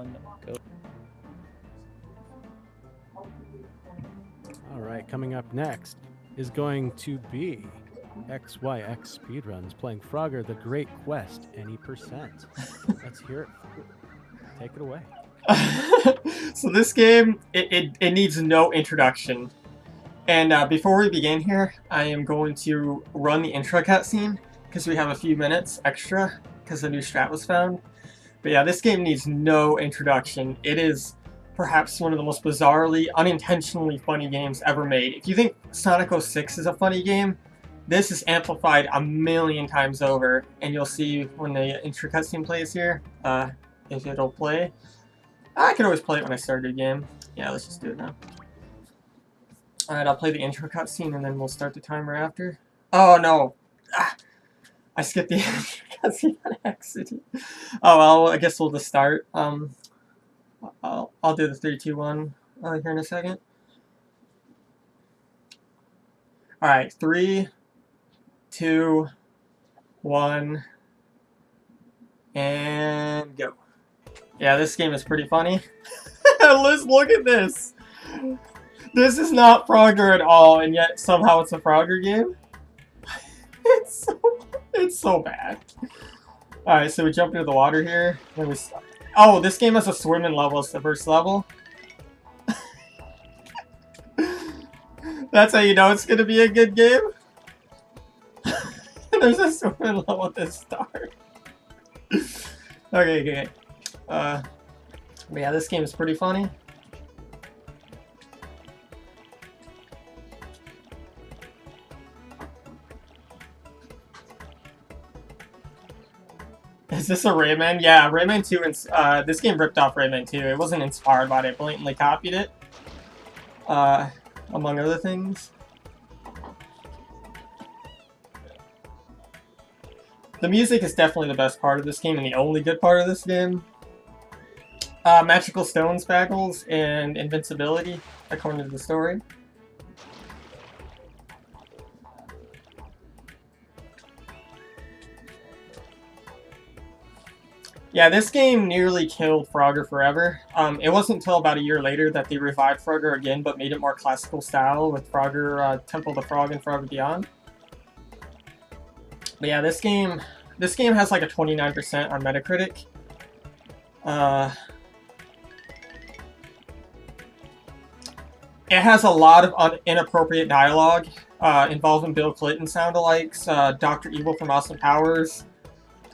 1, go. All right, coming up next is going to be xyxspeedrunz playing Frogger the Great Quest any percent. Let's hear it. Take it away. So this game, it needs no introduction. And before we begin here, I am going to run the intro cutscene because we have a few minutes extra because the new strat was found. But yeah, this game needs no introduction. It is perhaps one of the most bizarrely, unintentionally funny games ever made. If you think Sonic 06 is a funny game, this is amplified a million times over, and you'll see when the intro cutscene plays here, if it'll play. I can always play it when I start a game. Yeah, let's just do it now. Alright, I'll play the intro cutscene and then we'll start the timer after. Oh no! Ah, I skipped the intro cutscene on accident. Oh well, I guess we'll just start. I'll do the 3, 2, 1 here in a second. Alright, 3, 2, 1, and go. Yeah, this game is pretty funny. Let's look at this. This is not Frogger at all, and yet somehow it's a Frogger game. It's so bad. Alright, so we jump into the water here. Then we stop. Oh, this game has a swimming level. It's the first level. That's how you know it's gonna be a good game. There's a swimming level at the start. Okay. But yeah, this game is pretty funny. Is this a Rayman? Yeah, Rayman 2, and this game ripped off Rayman 2. It wasn't inspired by it, it blatantly copied it. Among other things. The music is definitely the best part of this game, and the only good part of this game. Magical stone spackles and invincibility, according to the story. Yeah, this game nearly killed Frogger forever. It wasn't until about a year later that they revived Frogger again, but made it more classical style with Frogger, Temple of the Frog, and Frogger Beyond. But yeah, this game has like a 29% on Metacritic. It has a lot of inappropriate dialogue involving Bill Clinton sound-alikes, Dr. Evil from Austin Powers.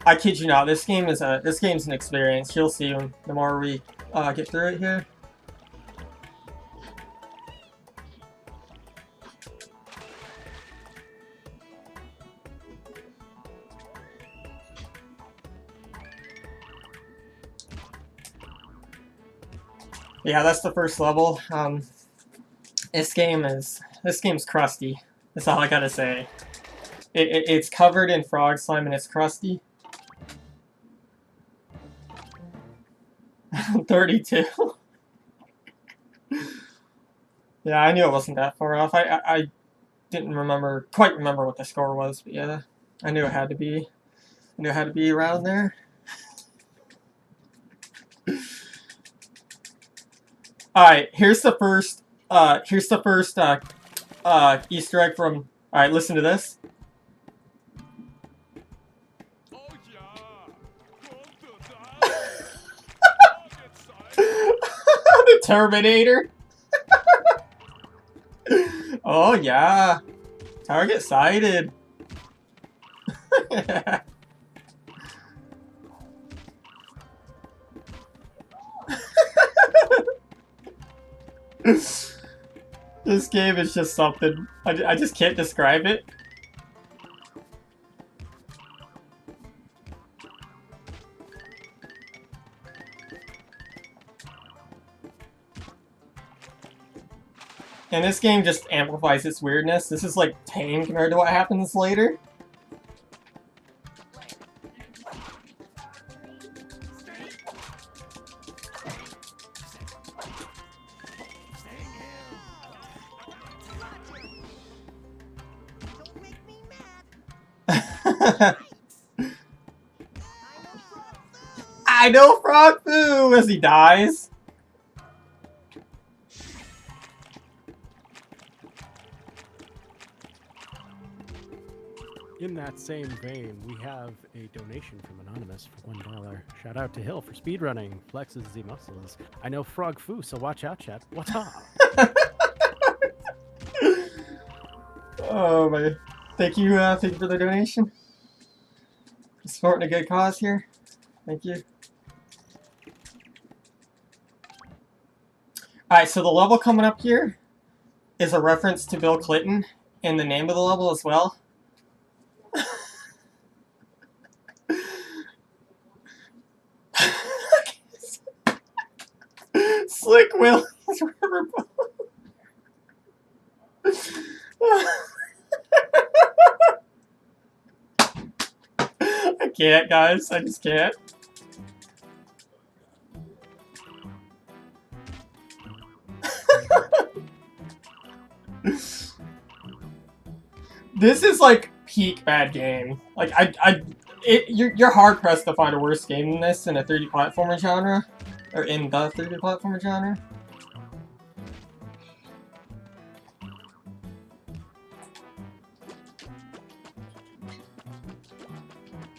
I kid you not, this game's an experience. You'll see the more we get through it here. Yeah, that's the first level. This game's crusty. That's all I gotta say. It's covered in frog slime and it's crusty. 32. Yeah, I knew it wasn't that far off. I didn't quite remember what the score was, but yeah, I knew it had to be. I knew it had to be around there. All right, here's the first Easter egg from. All right, listen to this. The Terminator. Oh yeah, target sighted. This game is just something. I just can't describe it. And this game just amplifies its weirdness. This is like tame compared to what happens later. I know Frog Foo! as he dies. In that same vein, we have a donation from Anonymous for $1. Shout out to Hill for speedrunning. Flexes the muscles. I know Frog Foo, so watch out, chat. What's up? Oh my! Thank you for the donation. Supporting a good cause here. Thank you. All right, so the level coming up here is a reference to Bill Clinton in the name of the level as well. Slick Willie's Riverboat. I can't, guys. I just can't. This is like peak bad game. Like you're hard pressed to find a worse game than this in a 3D platformer genre, or in the 3D platformer genre.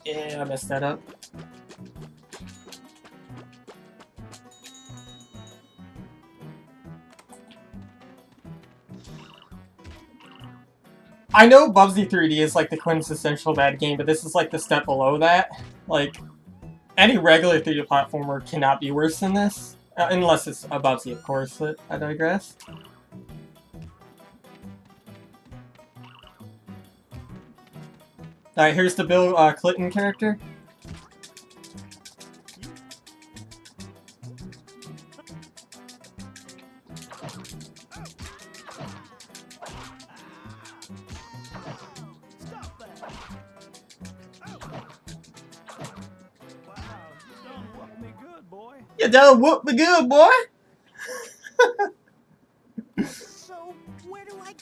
Yeah, I messed that up. I know Bubsy 3D is like the quintessential bad game, but this is like the step below that. Like, any regular 3D platformer cannot be worse than this. Unless it's a Bubsy, of course, but I digress. Alright, here's the Bill Clinton character. You done whoop me good, boy! So, where do I...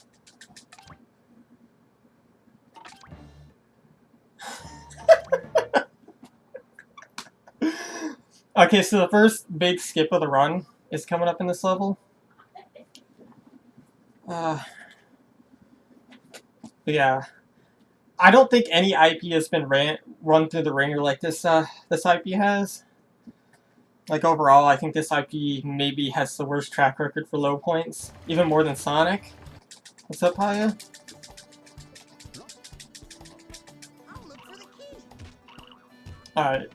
Okay, so the first big skip of the run is coming up in this level. Yeah. I don't think any IP has been run through the ringer like this this IP has. Like, overall, I think this IP maybe has the worst track record for low points. Even more than Sonic. What's up, Haya? I'll look for the key. Alright.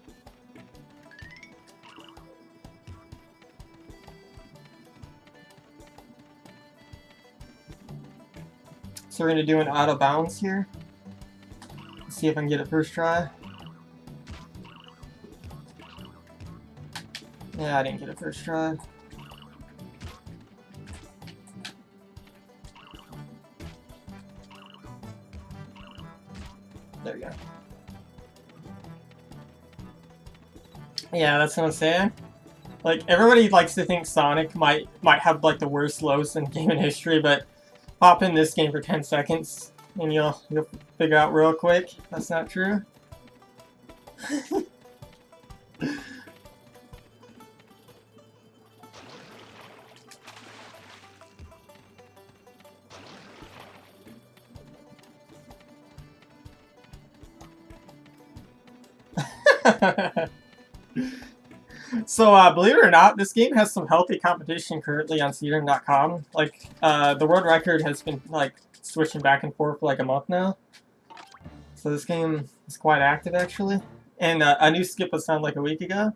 So we're gonna do an out of bounds here. Let's see if I can get it first try. Yeah, I didn't get it first try. There we go. Yeah, that's what I'm saying. Like, everybody likes to think Sonic might have like the worst lows in game in history, but pop in this game for 10 seconds and you'll figure out real quick that's not true. So, believe it or not, this game has some healthy competition currently on Speedrun.com. Like, the world record has been, like, switching back and forth for, like, a month now. So this game is quite active, actually. And a new skip was found, like, a week ago.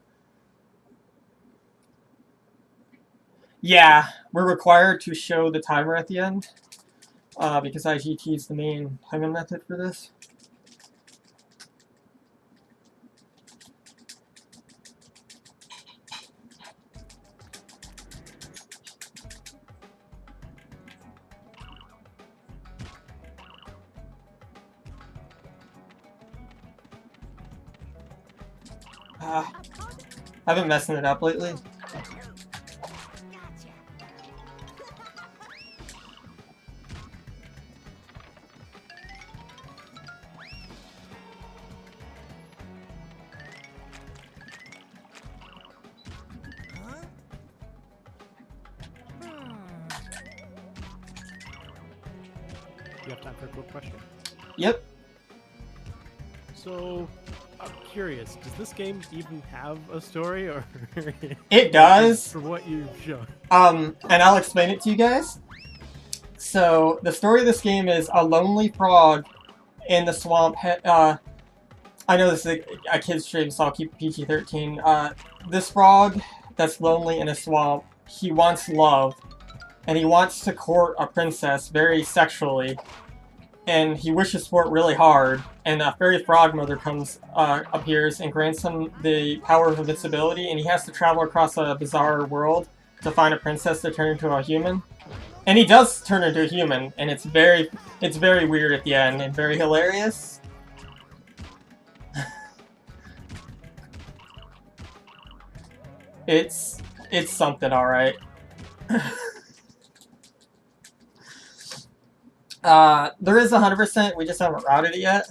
Yeah, we're required to show the timer at the end. Because IGT is the main timing method for this. I've been messing it up lately. You have time for a quick question? Yep. So, I'm curious, does this game even have a story, or It does. from what you've shown? And I'll explain it to you guys. So, the story of this game is a lonely frog in the swamp. I know this is a kid's stream, so I'll keep it PG-13. This frog that's lonely in a swamp, he wants love. And he wants to court a princess very sexually. And he wishes for it really hard. And a fairy frog mother appears and grants him the power of invincibility. And he has to travel across a bizarre world to find a princess to turn into a human. And he does turn into a human. And it's very weird at the end and very hilarious. It's something, alright. There is 100%, we just haven't routed it yet.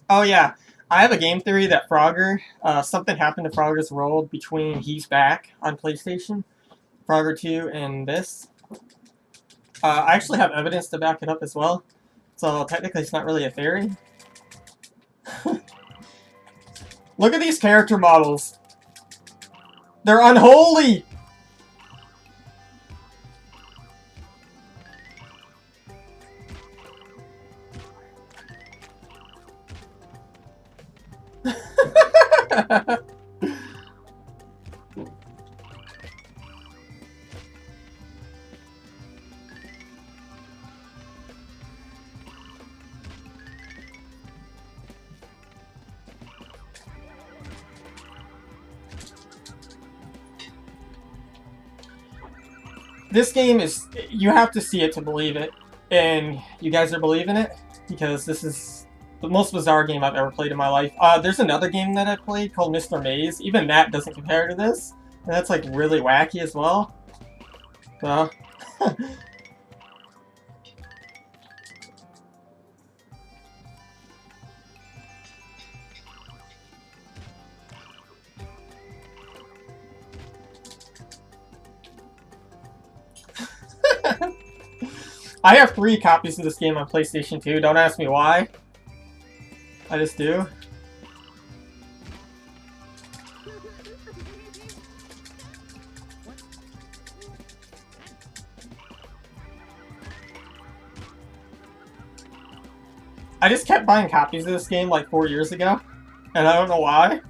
Oh yeah, I have a game theory that Frogger, something happened to Frogger's world between He's Back on PlayStation, Frogger 2, and this. I actually have evidence to back it up as well, so technically it's not really a theory. Look at these character models. They're unholy! This game is, you have to see it to believe it, and you guys are believing it, because this is the most bizarre game I've ever played in my life. There's another game that I played called Mr. Maze. Even that doesn't compare to this, and that's like really wacky as well. So, I have 3 copies of this game on PlayStation 2. Don't ask me why. I just do. I just kept buying copies of this game like 4 years ago, and I don't know why.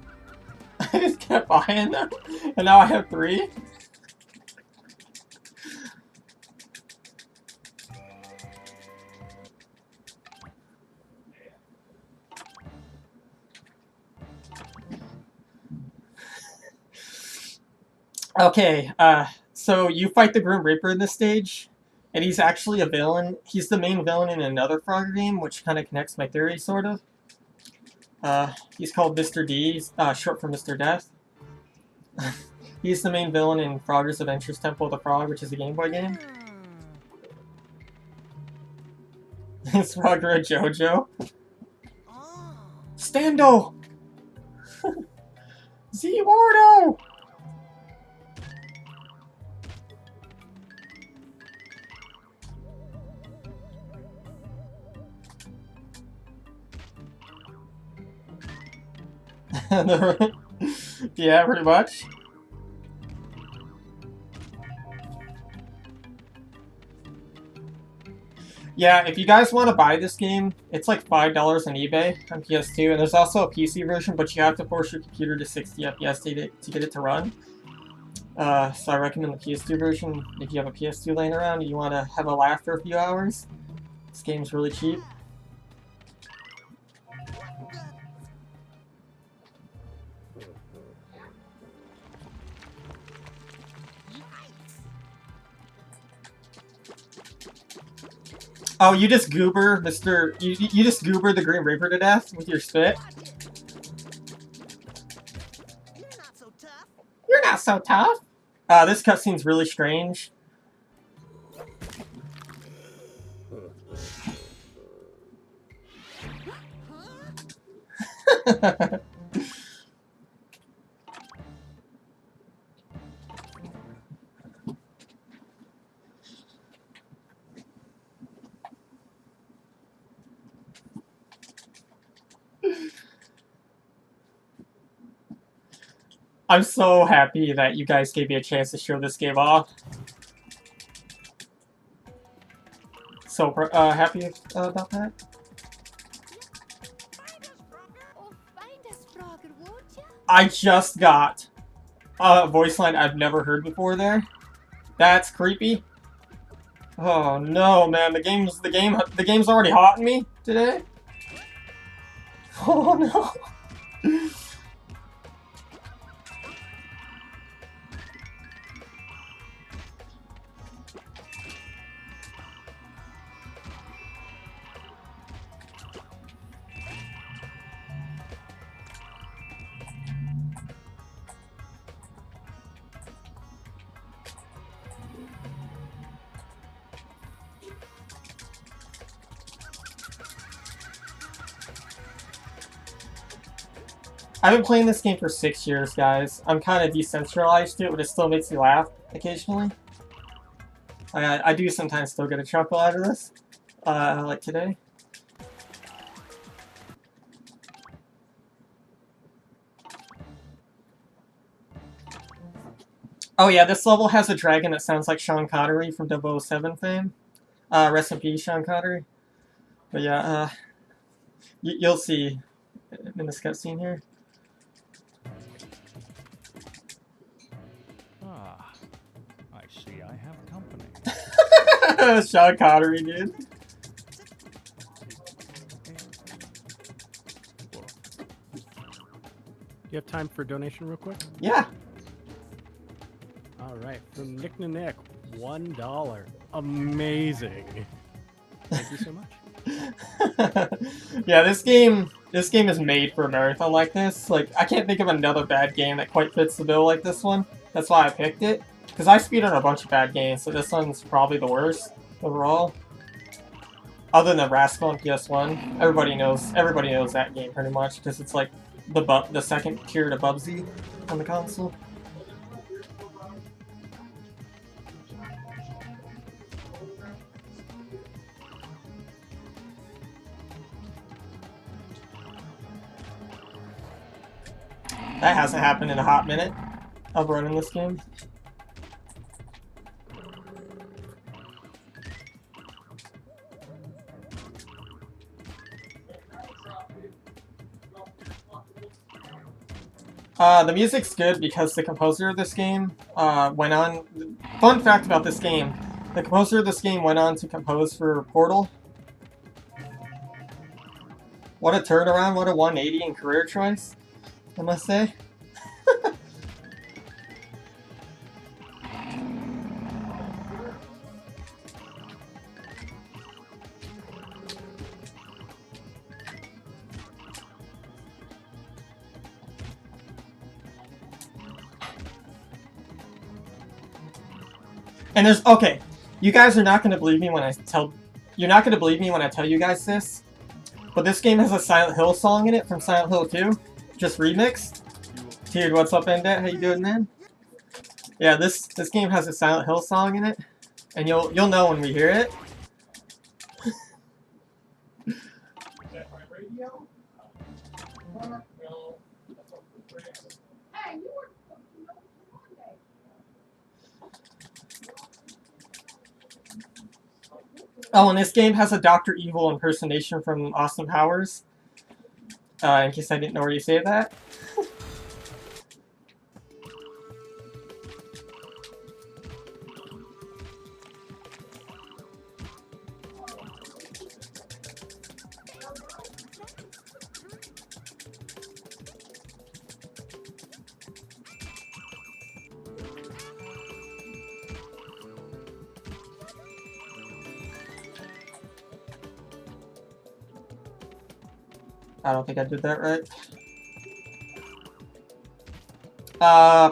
I just kept buying them, and now I have 3. Okay, so you fight the Grim Reaper in this stage, and he's actually a villain. He's the main villain in another Frogger game, which kind of connects my theory, sort of. He's called Mr. D, short for Mr. Death. He's the main villain in Frogger's Adventures Temple of the Frog, which is a Game Boy game. Is Frogger a JoJo? Stando! Z-Wardo! Yeah, pretty much. Yeah, if you guys want to buy this game, it's like $5 on eBay on PS2, and there's also a PC version, but you have to force your computer to 60 FPS to get it to run. So I recommend the PS2 version if you have a PS2 laying around and you want to have a laugh for a few hours. This game's really cheap. Oh, you just goober Mr. You just goober the Grim Reaper to death with your spit? You're not so tough. You're not so tough. This cutscene's really strange. I'm so happy that you guys gave me a chance to show this game off. So happy about that. I just got a voice line I've never heard before there. That's creepy. Oh no, man, the game's already hot in me today. Oh no. I've been playing this game for 6 years, guys. I'm kind of decentralized to it, but it still makes me laugh occasionally. I do sometimes still get a chuckle out of this, like today. Oh yeah, this level has a dragon that sounds like Sean Connery from 007 fame. Rest in peace, Sean Connery. But yeah, you'll see in this cutscene here. Ah, I see I have company. Sean Connery, dude. Do you have time for a donation real quick? Yeah. All right, from Nick Nick, $1. Amazing. Thank you so much. Yeah, this game is made for a marathon like this. Like, I can't think of another bad game that quite fits the bill like this one. That's why I picked it. Because I speedrun a bunch of bad games, so this one's probably the worst overall. Other than Rascal on PS1, everybody knows that game pretty much because it's like the second tier to Bubsy on the console. That hasn't happened in a hot minute of running this game. The music's good because the composer of this game went on... Fun fact about this game, the composer of this game went on to compose for Portal. What a turnaround, what a 180 in career choice, I must say. And there's okay, you guys are not gonna believe me when I tell you guys this, but this game has a Silent Hill song in it from Silent Hill 2, just remixed. Dude, what's up, Endette? How you doing, man? Yeah, this game has a Silent Hill song in it, and you'll know when we hear it. Oh, and this game has a Dr. Evil impersonation from Austin Powers. In case I didn't already say that. I don't think I did that right.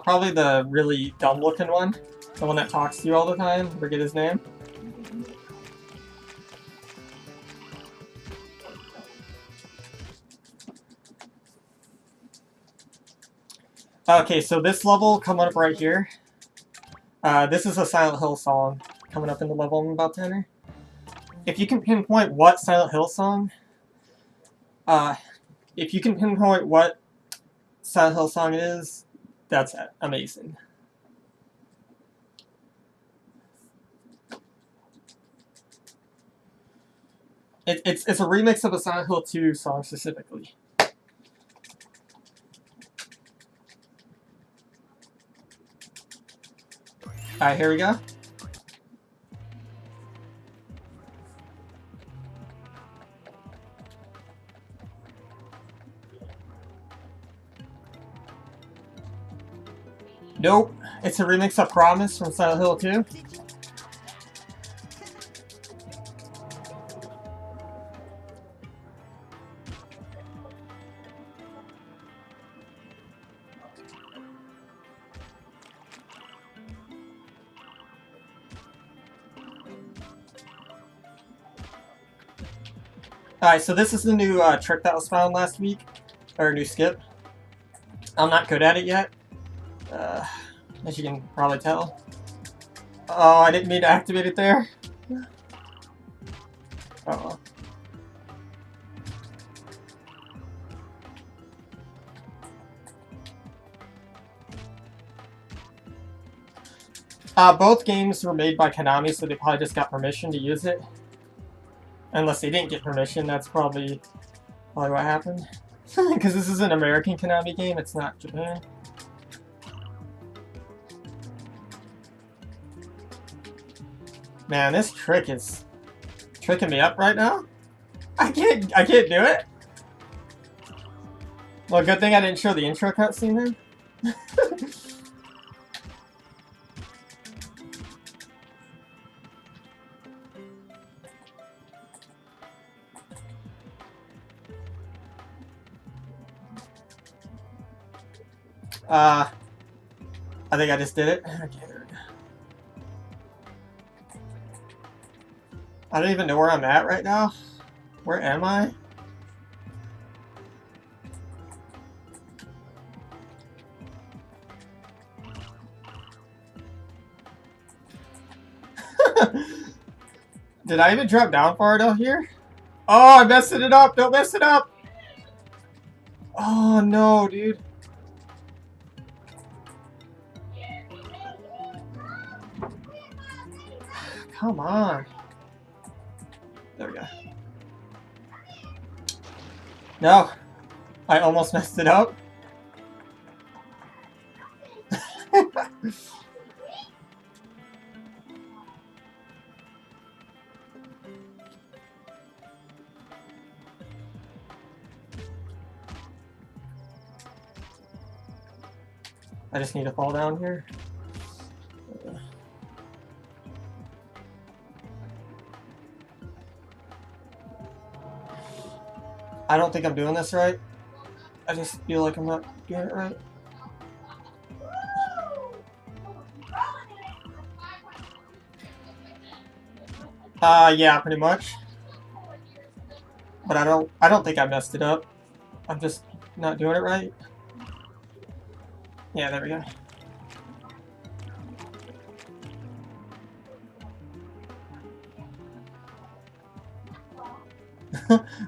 Probably the really dumb-looking one. The one that talks to you all the time. Forget his name. Okay, so this level coming up right here. This is a Silent Hill song coming up in the level I'm about to enter. If you can pinpoint what Silent Hill song... if you can pinpoint what Silent Hill song it is, That's amazing. It's a remix of a Silent Hill 2 song specifically. Alright, here we go. Nope, it's a remix of Promise from Silent Hill 2. Did you? Alright, so this is the new trick that was found last week, or new skip. I'm not good at it yet, as you can probably tell. Oh, I didn't mean to activate it there. Uh oh. Both games were made by Konami, so they probably just got permission to use it. Unless they didn't get permission, that's probably what happened. Because this is an American Konami game, it's not Japan. Man, this trick is tricking me up right now. I can't do it. Well, good thing I didn't show the intro cutscene then. I think I just did it. Okay, there we go. I don't even know where I'm at right now. Where am I? Did I even drop down far enough here? Oh, I messed it up! Don't mess it up! Oh no, dude. Come on. There we go. No. I almost messed it up. I just need to fall down here. I don't think I'm doing this right. I just feel like I'm not doing it right. Yeah, pretty much. But I don't think I messed it up. I'm just not doing it right. Yeah, there we go.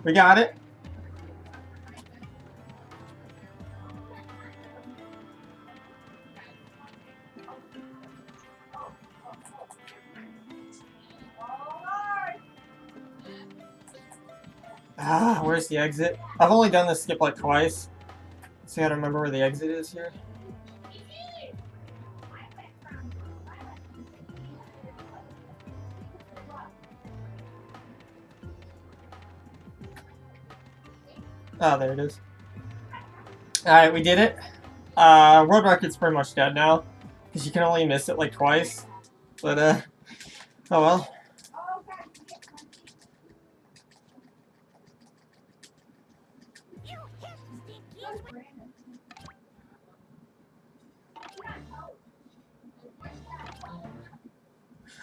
We got it. Ah, where's the exit? I've only done this skip like twice. So I gotta remember where the exit is here. Oh, there it is. Alright, we did it. World record's pretty much dead now. Because you can only miss it like twice. But, oh well.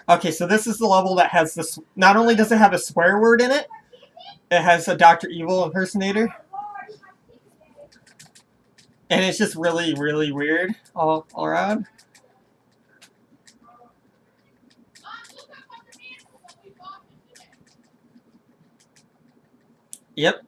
Okay, so this is the level that has this. Not only does it have a swear word in it, it has a Dr. Evil impersonator. And it's just really, really weird all around. Yep.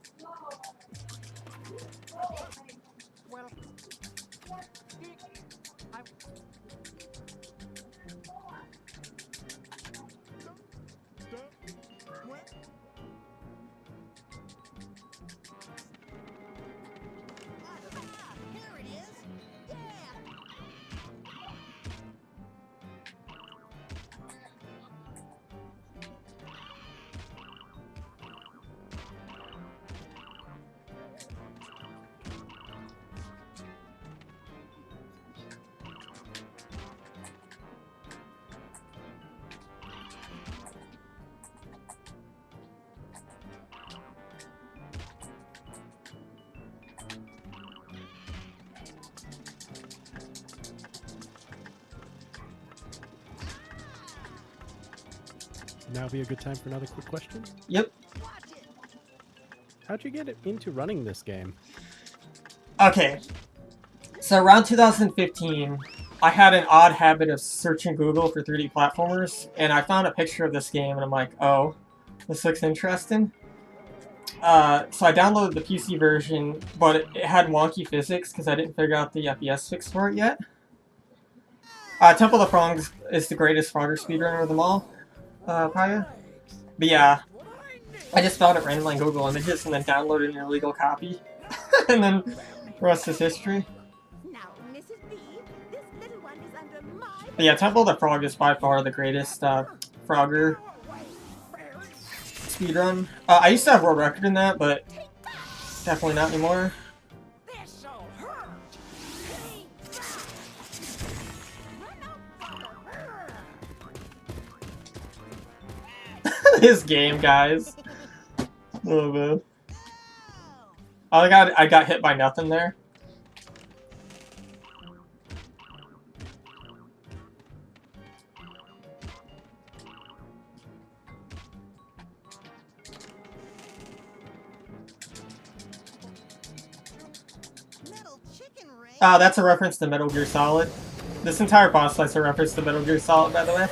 now be a good time for another quick question? Yep. How'd you get into running this game? Okay. So around 2015, I had an odd habit of searching Google for 3D platformers, and I found a picture of this game, and I'm like, oh, this looks interesting. So I downloaded the PC version, but it had wonky physics because I didn't figure out the FPS fix for it yet. Temple of the Frogs is the greatest Frogger speedrunner of them all, probably. But yeah, I just found it randomly on Google Images and then downloaded an illegal copy. And then the rest is history. Now, Mrs. B, this little one is under my... But yeah, Temple of the Frog is by far the greatest Frogger speedrun. I used to have world record in that, but definitely not anymore. This game, guys. Oh man. Oh, I got hit by nothing there. Metal chicken ring. That's a reference to Metal Gear Solid. This entire boss fight's a reference to Metal Gear Solid, by the way.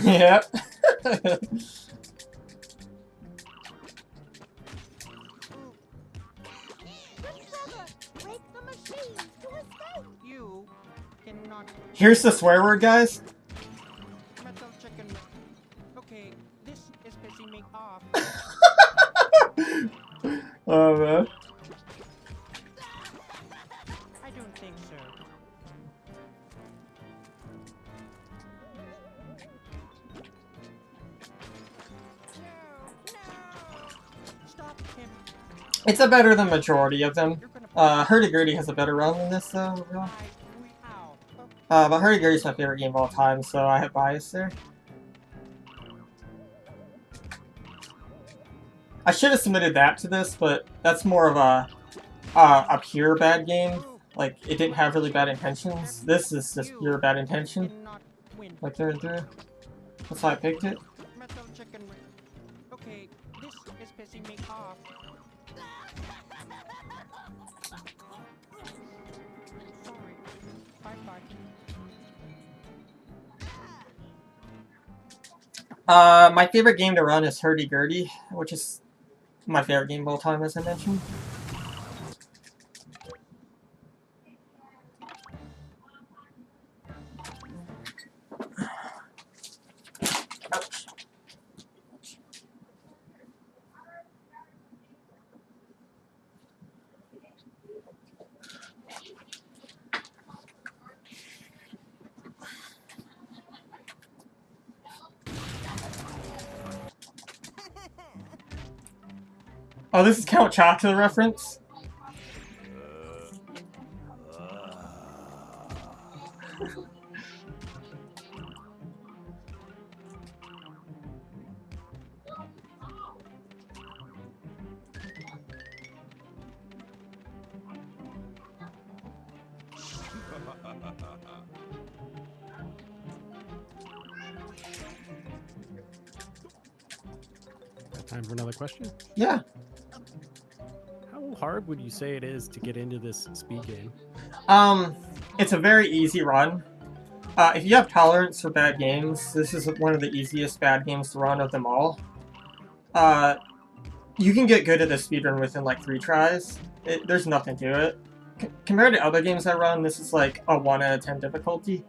Yep. Break the machine to escape. You cannot Here's the swear word, guys. metal chicken. Okay, this is pissing me off. Oh man. I don't think so. Stop him. It's a better than majority of them. You're gonna Hurdy-Gurdy has a better run than this, though. Ow. But Hurdy-Gurdy's my favorite game of all time, so I have bias there. I should have submitted that to this, but that's more of a pure bad game. Like, it didn't have really bad intentions. This is just pure bad intention, Cannot win. like through and through. That's why I picked it. Metal chicken. Okay, this is pissing me off. Sorry. Bye-bye. My favorite game to run is Hurdy-Gurdy, which is my favorite game of all time, as I mentioned. Oh, this is Count Chocula reference? Time for another question? Yeah. How hard would you say it is to get into this speed game? It's a very easy run. If you have tolerance for bad games, this is one of the easiest bad games to run of them all. You can get good at the speedrun within like 3 tries. There's nothing to it. Compared to other games I run, this is like a 1 out of 10 difficulty.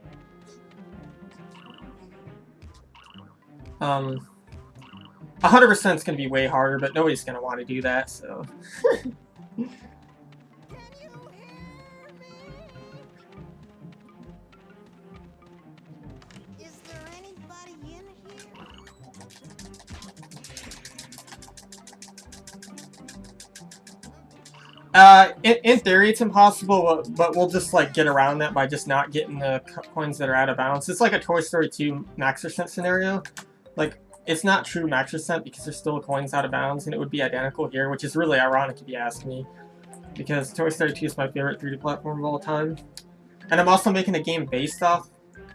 100% is going to be way harder, but nobody's going to want to do that, so... Can you hear me? Is there anybody in here? In theory, it's impossible, but we'll just like get around that by just not getting the coins that are out of bounds. It's like a Toy Story 2 max percent scenario. Like, it's not true max percent because there's still coins out of bounds, and it would be identical here, which is really ironic if you ask me, because Toy Story 2 is my favorite 3D platform of all time. And I'm also making a game based off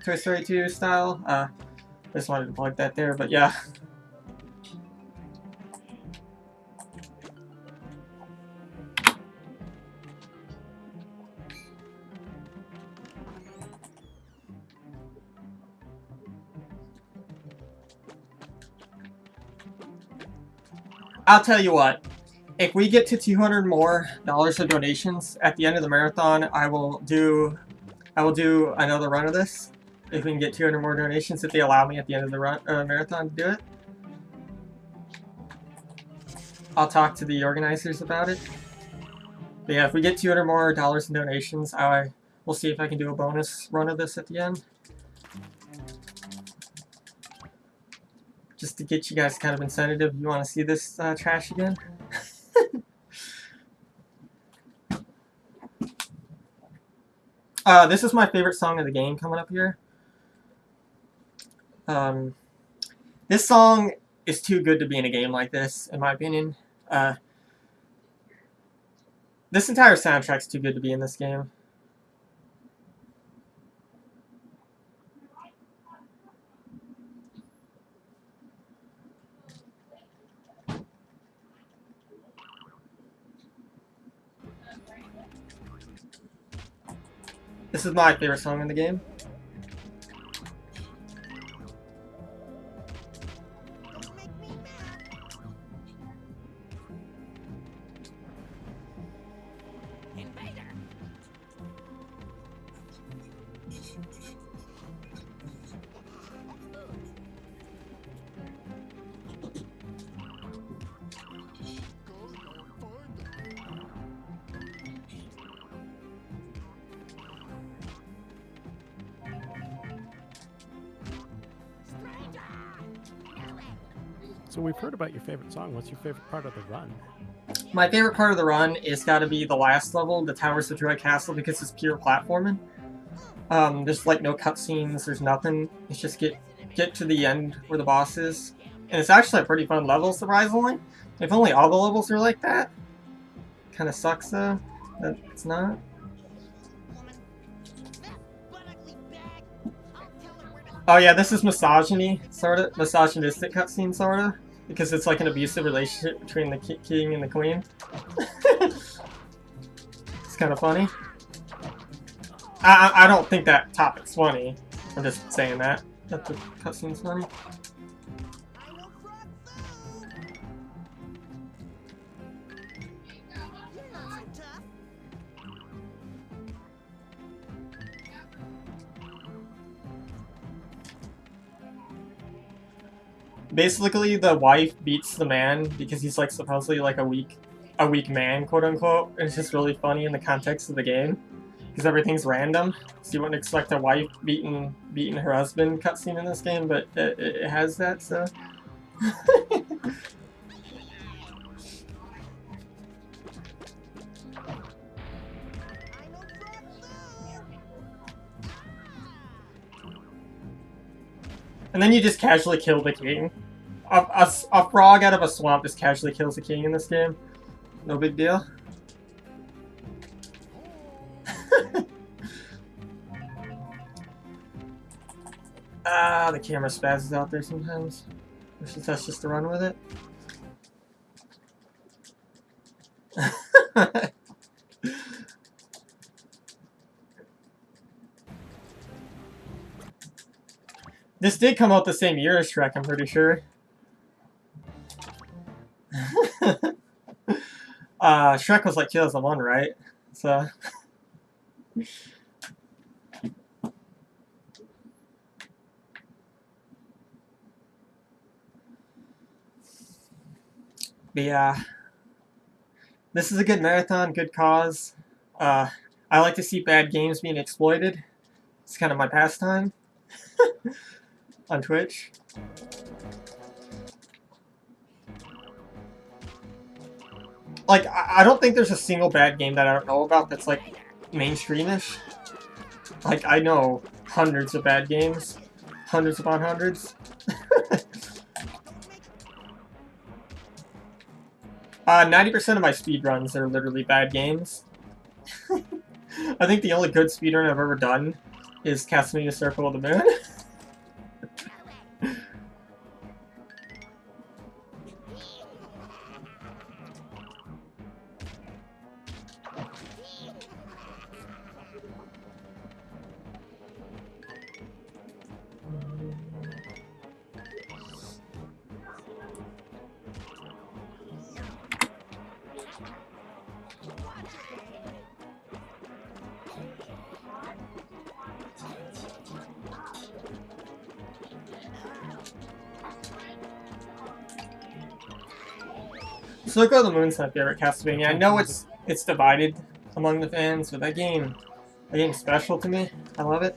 Toy Story 2 style. I just wanted to plug that there, but yeah. I'll tell you what, if we get to $200 more of donations at the end of the marathon, I will do another run of this. If we can get 200 more donations, if they allow me at the end of the marathon to do it. I'll talk to the organizers about it. But yeah, if we get $200 more in donations, I will see if I can do a bonus run of this at the end. Just to get you guys kind of incentive, you want to see this trash again? This is my favorite song of the game coming up here. This song is too good to be in a game like this, in my opinion. This entire soundtrack's too good to be in this game. This is my favorite song in the game. Don't make me mad. Invader. So we've heard about your favorite song. What's your favorite part of the run? My favorite part of the run is got to be the last level, the Towers of Joy Castle, because it's pure platforming. There's like no cutscenes, there's nothing. It's just get to the end where the boss is. And it's actually a pretty fun level, surprisingly. If only all the levels are like that. Kind of sucks though, that it's not. Oh yeah, this is misogyny, sorta. Misogynistic cutscene, sorta. Because it's like an abusive relationship between the king and the queen. It's kind of funny. I don't think that topic's funny. I'm just saying that the cutscene's funny. Basically, the wife beats the man because he's like supposedly like a weak man, quote unquote. And it's just really funny in the context of the game because everything's random. So you wouldn't expect a wife beating her husband cutscene in this game, but it has that. So. And then you just casually kill the king. A frog out of a swamp just casually kills the king in this game. No big deal. The camera spazzes out there sometimes. Wish that's just to run with it. This did come out the same year as Shrek, I'm pretty sure. Shrek was like 2001, right? So. But yeah. This is a good marathon, good cause. I like to see bad games being exploited. It's kind of my pastime. On Twitch. like, I don't think there's a single bad game that I don't know about that's, like, mainstreamish. Like, I know hundreds of bad games. Hundreds upon hundreds. 90% of my speedruns are literally bad games. I think the only good speedrun I've ever done is Castlevania Circle of the Moon. Circle of the Moon's my favorite Castlevania. I know it's divided among the fans, but that game's special to me. I love it.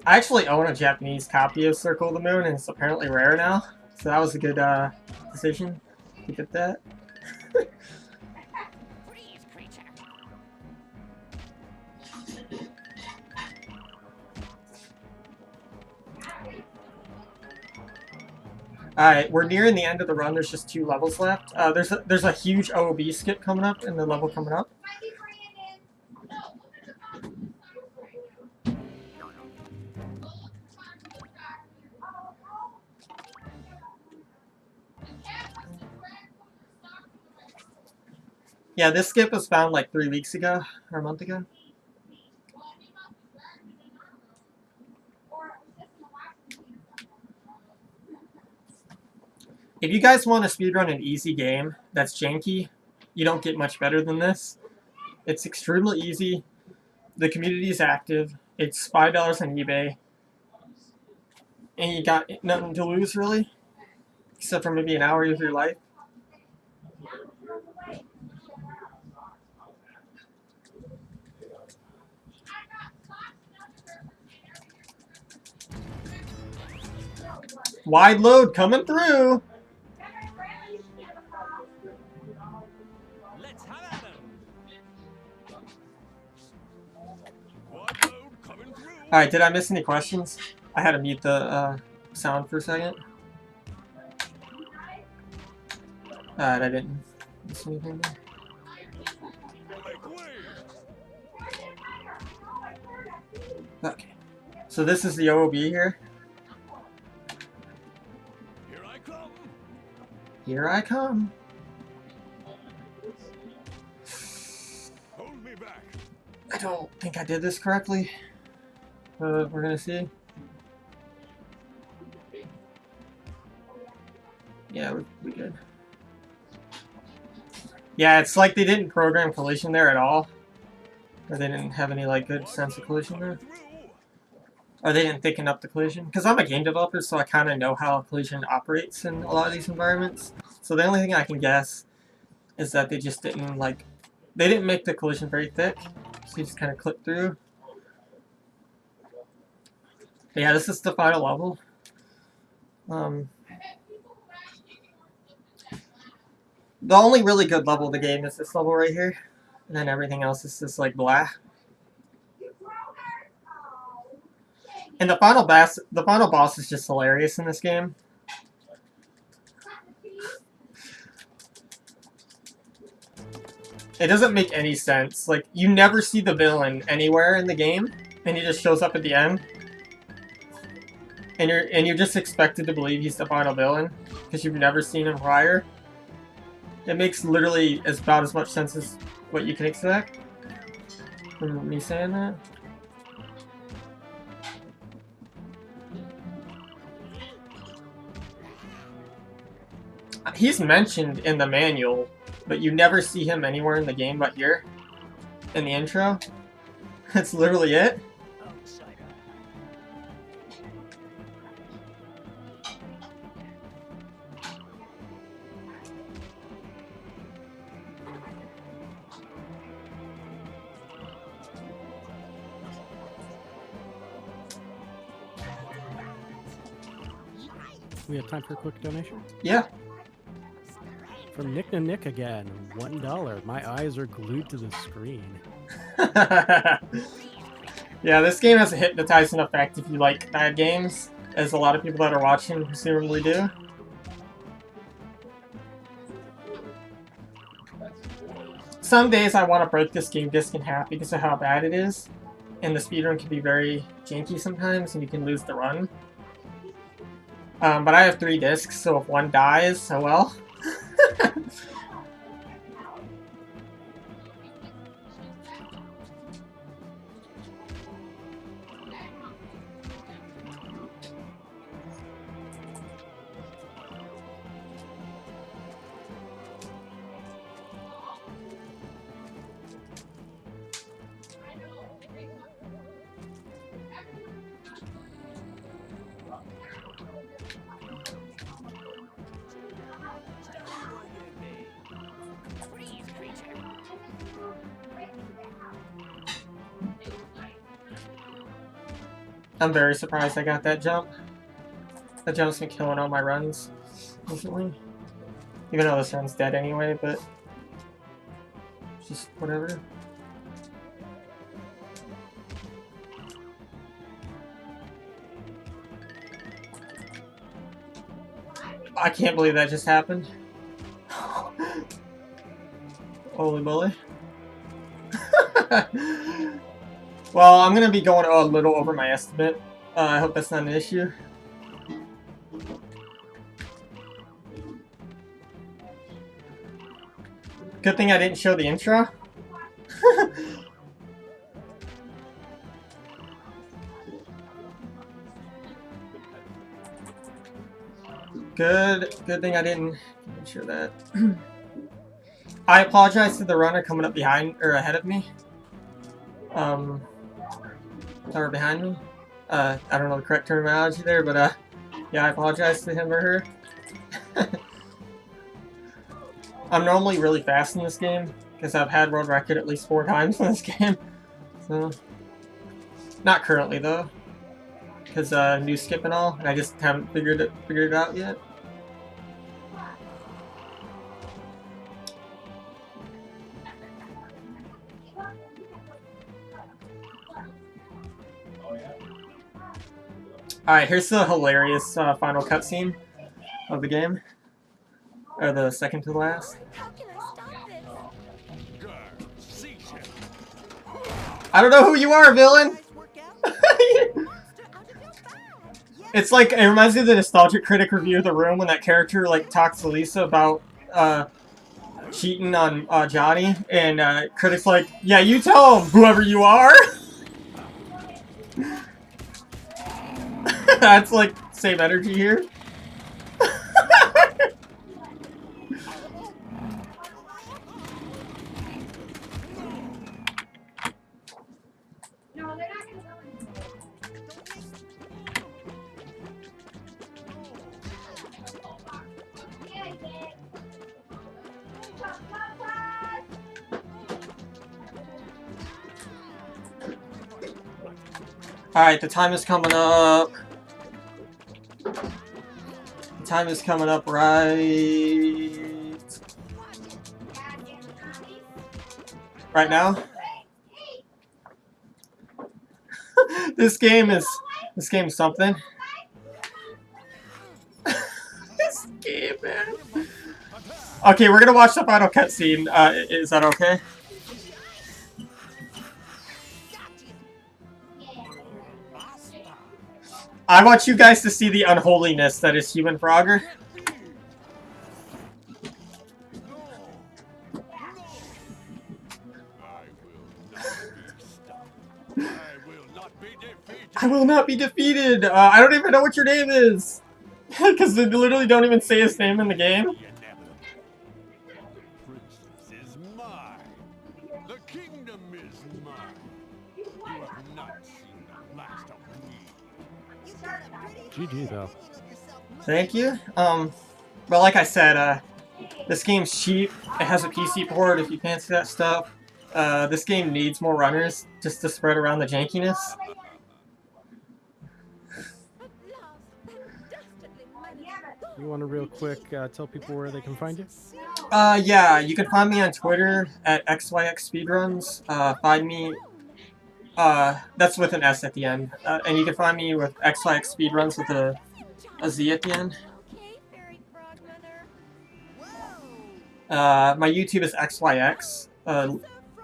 I actually own a Japanese copy of Circle of the Moon, and it's apparently rare now. So that was a good decision to get that. Alright, we're nearing the end of the run. There's just 2 levels left. There's a huge OOB skip coming up in the level coming up. Yeah, this skip was found like 3 weeks ago, or a month ago. If you guys want to speedrun an easy game that's janky, you don't get much better than this. It's extremely easy. The community is active. It's $5 on eBay. And you got nothing to lose, really. Except for maybe an hour of your life. Wide load coming through! Let's have at 'em. Wide load coming through. Alright, did I miss any questions? I had to mute the sound for a second. Alright, I didn't miss anything there. Make way. Okay. So this is the OOB here. Here I come. Here I come. Hold me back. I don't think I did this correctly. We're gonna see. Yeah, we good. Yeah, it's like they didn't program collision there at all. Or they didn't have any like good sense of collision there. Or they didn't thicken up the collision. Because I'm a game developer, so I kind of know how collision operates in a lot of these environments. So the only thing I can guess is that they just didn't like... They didn't make the collision very thick. So you just kind of clip through. But yeah, this is the final level. The only really good level of the game is this level right here. And then everything else is just like blah. And the final boss is just hilarious in this game. It doesn't make any sense. Like, you never see the villain anywhere in the game, and he just shows up at the end. And you're just expected to believe he's the final villain because you've never seen him prior. It makes literally about as much sense as what you can expect from me saying that. He's mentioned in the manual, but you never see him anywhere in the game but here, in the intro. That's literally it. We have time for a quick donation? Yeah. From Nick to Nick again, $1. My eyes are glued to the screen. Yeah, this game has a hypnotizing effect if you like bad games, as a lot of people that are watching presumably do. Some days I want to break this game disc in half because of how bad it is, and the speedrun can be very janky sometimes, and you can lose the run. But I have 3 discs, so if one dies, oh well. I'm very surprised I got that jump. That jump's been killing all my runs recently. Even though this run's dead anyway, but just whatever. I can't believe that just happened. Holy moly. Well, I'm gonna be going a little over my estimate. I hope that's not an issue. Good thing I didn't show the intro. Good thing I didn't show that. I apologize to the runner coming up behind or ahead of me. Or behind me. I don't know the correct terminology there, but yeah, I apologize to him or her. I'm normally really fast in this game because I've had world record at least 4 times in this game. So, not currently though, because new skip and all, and I just haven't figured it out yet. Alright, here's the hilarious final cutscene of the game. Or the second to last. How can I stop this? I don't know who you are, villain! Nice workout. Monster out of your bag. Yes. It's like, it reminds me of the Nostalgic Critic review of The Room when that character like talks to Lisa about cheating on Johnny, and Critic's like, yeah, you tell him, whoever you are! That's like, same energy here. Alright, the time is coming up. The time is coming up right now. This game's something. This game, man. Okay, we're gonna watch the final cutscene. Is that okay? I want you guys to see the unholiness that is Human Frogger. I will not be defeated! I don't even know what your name is! Because they literally don't even say his name in the game. Princess is mine. The kingdom is mine. You have not seen the last of me. GG though. Thank you. Well, like I said, this game's cheap. It has a PC port if you fancy that stuff. This game needs more runners just to spread around the jankiness. At last, that dastardly man You want to real quick tell people where they can find you? Yeah, you can find me on Twitter at xyxspeedrunz. Find me, that's with an S at the end. And you can find me with xyxspeedrunz with a Z at the end. Okay, fairy frog mother. My YouTube is xyx.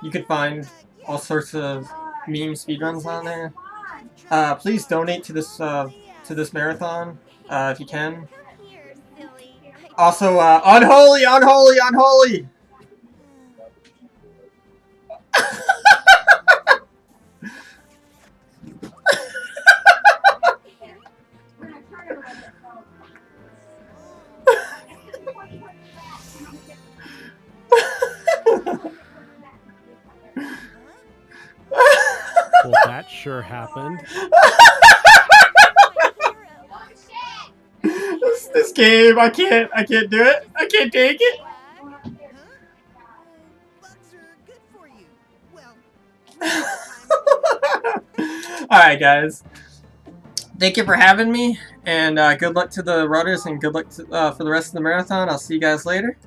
You can find all sorts of meme speedruns on there. Please donate to this marathon if you can. Come here, silly. Also, unholy, unholy, unholy. Well, that sure happened. This game, I can't do it. I can't take it. Bugs are good for you. Well, Alright, guys. Thank you for having me, and good luck to the runners, and good luck to, for the rest of the marathon. I'll see you guys later.